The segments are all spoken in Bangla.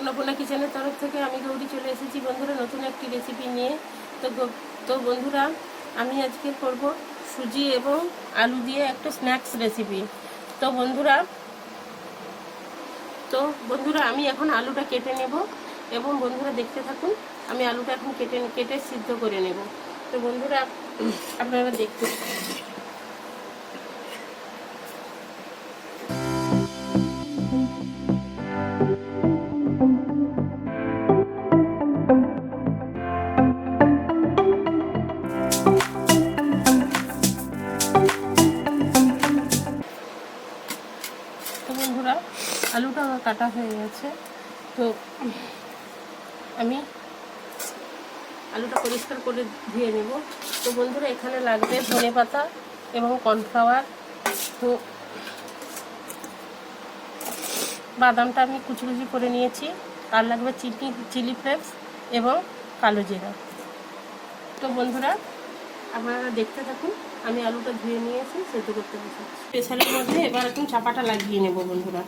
অন্নপূর্ণা কিচেনের তরফ থেকে আমি গৌরী চলে এসেছি বন্ধুরা নতুন একটি রেসিপি নিয়ে। তো বন্ধুরা আমি আজকে করব সুজি এবং আলু দিয়ে একটা স্ন্যাক্স রেসিপি। তো বন্ধুরা আমি এখন আলুটা কেটে নেব এবং বন্ধুরা দেখতে থাকুন। আমি আলুটা এখন কেটে সিদ্ধ করে নেব। তো বন্ধুরা আপনারা দেখতে বন্ধুরা আলুটা আমার কাটা হয়ে গেছে। তো আমি আলুটা পরিষ্কার করে ধুয়ে নেব। তো বন্ধুরা এখানে লাগবে ধনেপাতা এবং কর্নফ্লাওয়ার। তো বাদামটা আমি কুচি করে নিয়েছি। আর লাগবে চিলি ফ্লেক্স এবং কালো জিরা। তো বন্ধুরা আপনারা দেখতে থাকুন। আমি আলুটা ধুয়ে নিয়েছি, সেদ্ধ করতে বসেছি প্রেসারের মধ্যে। এবার এখন চাপাটা লাগিয়ে নেব বন্ধুরা।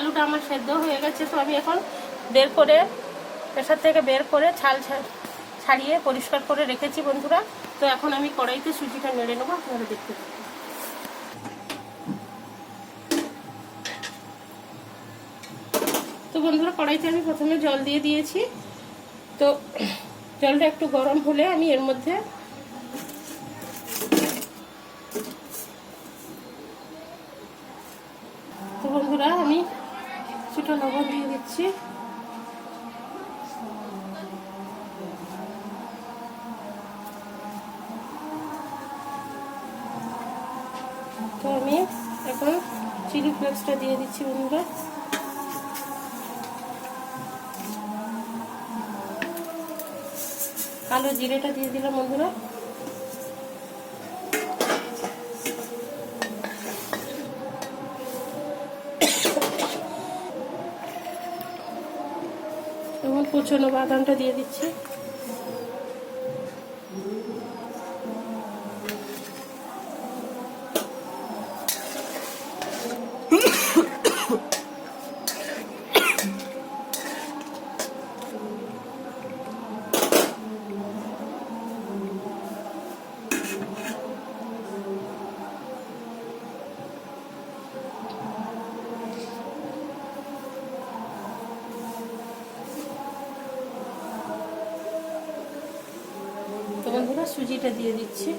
আলুটা আমার সেদ্ধ হয়ে গেছে। তো আমি এখন প্রেসার থেকে বের করে ছাল ছাড়িয়ে পরিষ্কার করে রেখেছি বন্ধুরা। তো এখন আমি কড়াইতে সুজিটা নেড়ে নেবো, আপনারা দেখতে থাকুন। তো বন্ধুরা কড়াইতে আমি প্রথমে জল দিয়ে দিয়েছি। তো জলটা একটু গরম হলে আমি এর মধ্যে আমি কিছুটা লবণ দিয়ে দিচ্ছি। তো আমি এখন চিলি ফ্লেক্সটা দিয়ে দিচ্ছি বন্ধুরা। কালো জিরেটা দিয়ে দিলাম বন্ধুরা। এবং কুচনো বাদামটা দিয়ে দিচ্ছি। তো বন্ধুরা সুজিটা দিয়ে দিচ্ছি।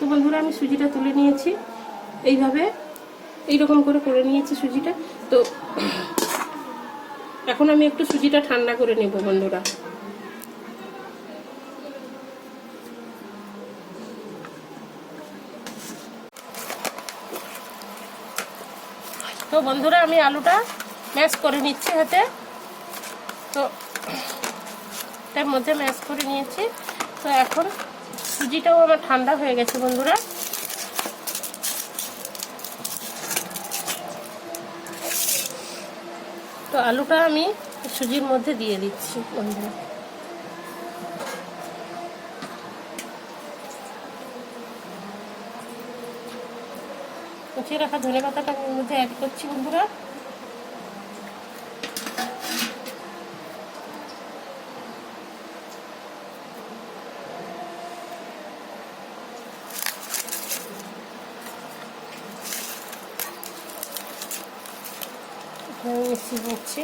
তো বন্ধুরা আমি সুজিটা তুলে নিয়েছি, এইরকম করে নিয়েছি সুজিটা। তো এখন আমি একটু সুজিটা ঠান্ডা করে নেব বন্ধুরা। তো বন্ধুরা আমি আলুটা ম্যাশ করে নিচ্ছি হাতে। তো তার মধ্যে ম্যাশ করে নিয়েছি। তো এখন সুজিটাও আমার ঠান্ডা হয়ে গেছে বন্ধুরা। তো আলুটা আমি সুজির মধ্যে দিয়ে দিচ্ছি বন্ধুরা। কুচিয়ে রাখা ধনেপাতাটা আমি এর মধ্যে অ্যাড করছি বন্ধুরা। মিশিয়ে নিচ্ছি।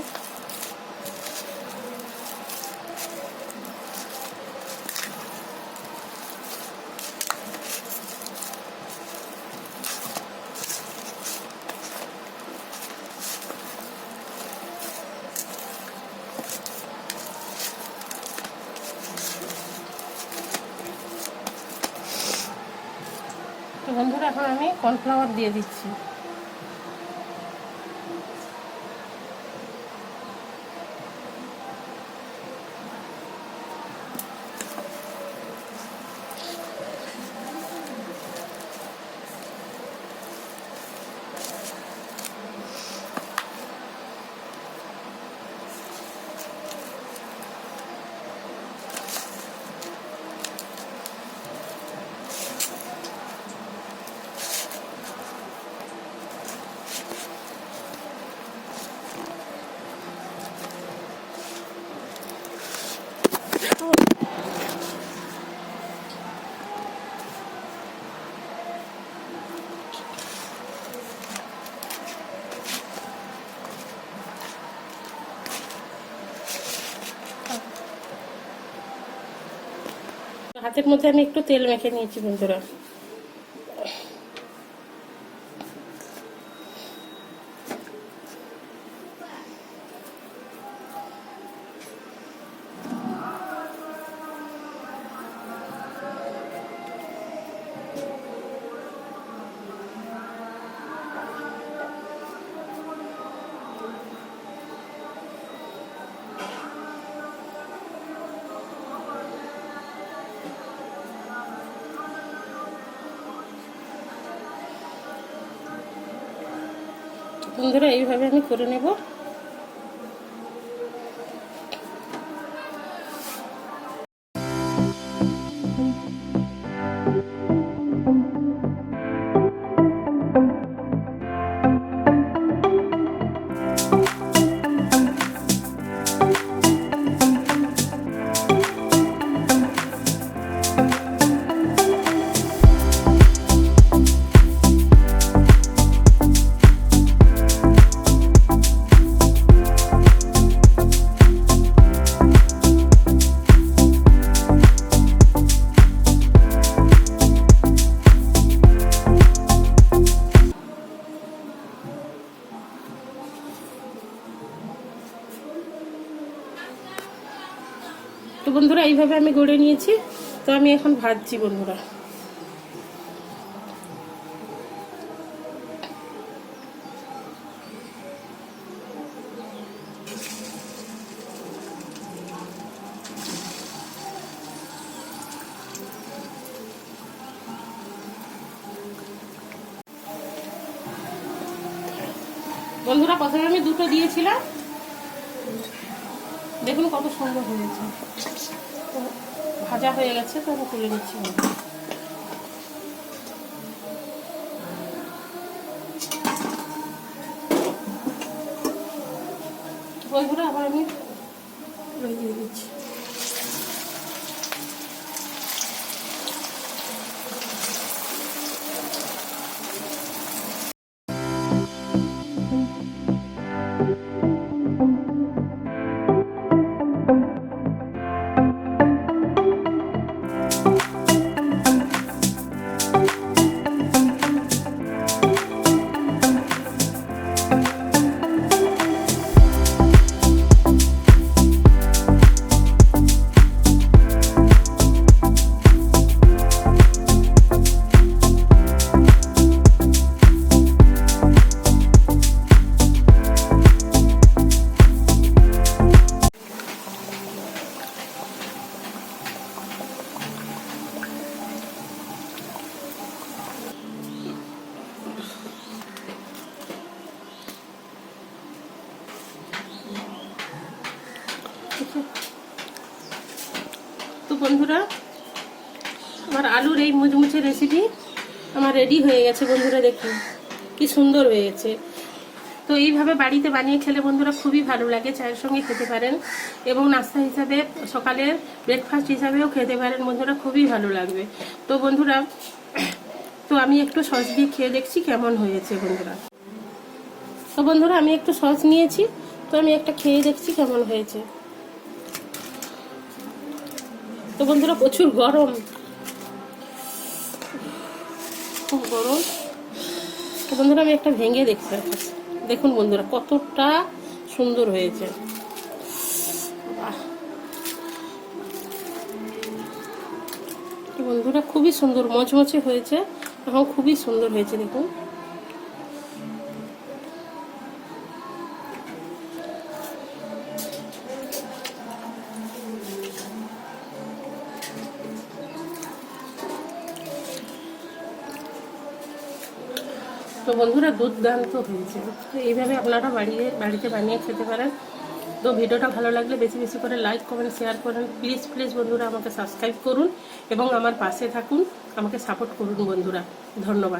তো বন্ধুরা এখন আমি কর্নফ্লাওয়ার দিয়ে দিচ্ছি। হাতের মধ্যে আমি একটু তেল মেখে নিয়েছি বন্ধুরা। বন্ধুরা এইভাবে আমি করে নেব। তো বন্ধুরা এইভাবে আমি গড়ে নিয়েছি। তো আমি এখন ভাজছি বন্ধুরা। বন্ধুরা প্রথমে আমি দুটো দিয়েছিলাম, দেখুন কত সুন্দর হয়েছে। ভাজা হয়ে গেছে, তো আমি তুলে নিচ্ছি। বন্ধুরা আবার আমি দিয়ে দিচ্ছি। তো বন্ধুরা, আমার আলুর এই মুচমুচে রেসিপি আমার রেডি হয়ে গেছে বন্ধুরা। দেখুন কি সুন্দর হয়ে গেছে। তো এইভাবে বাড়িতে বানিয়ে খেলে বন্ধুরা খুবই ভালো লাগে, চায়ের সঙ্গে খেতে পারেন এবং নাস্তা হিসাবে সকালের ব্রেকফাস্ট হিসাবেও খেতে পারেন বন্ধুরা, খুবই ভালো লাগবে। তো বন্ধুরা, তো আমি একটু সস দিয়ে খেয়ে দেখছি কেমন হয়েছে বন্ধুরা। তো বন্ধুরা, আমি একটু সস নিয়েছি, তো আমি একটা খেয়ে দেখছি কেমন হয়েছে। তো বন্ধুরা, প্রচুর গরম, খুব গরম। তো বন্ধুরা, আমি একটা ভেঙে দেখছি। দেখুন বন্ধুরা কতটা সুন্দর হয়েছে। বন্ধুরা খুবই সুন্দর মচমচে হয়েছে এবং খুবই সুন্দর হয়েছে দেখুন। তো বন্ধুরা দুর্দান্ত হয়েছে। তো এইভাবে আপনারা বাড়িতে বানিয়ে খেতে পারেন। তো ভিডিওটা ভালো লাগলে বেশি বেশি করে লাইক কমেন্ট শেয়ার করেন। প্লিজ প্লিজ বন্ধুরা আমাকে সাবস্ক্রাইব করুন এবং আমার পাশে থাকুন, আমাকে সাপোর্ট করুন বন্ধুরা। ধন্যবাদ।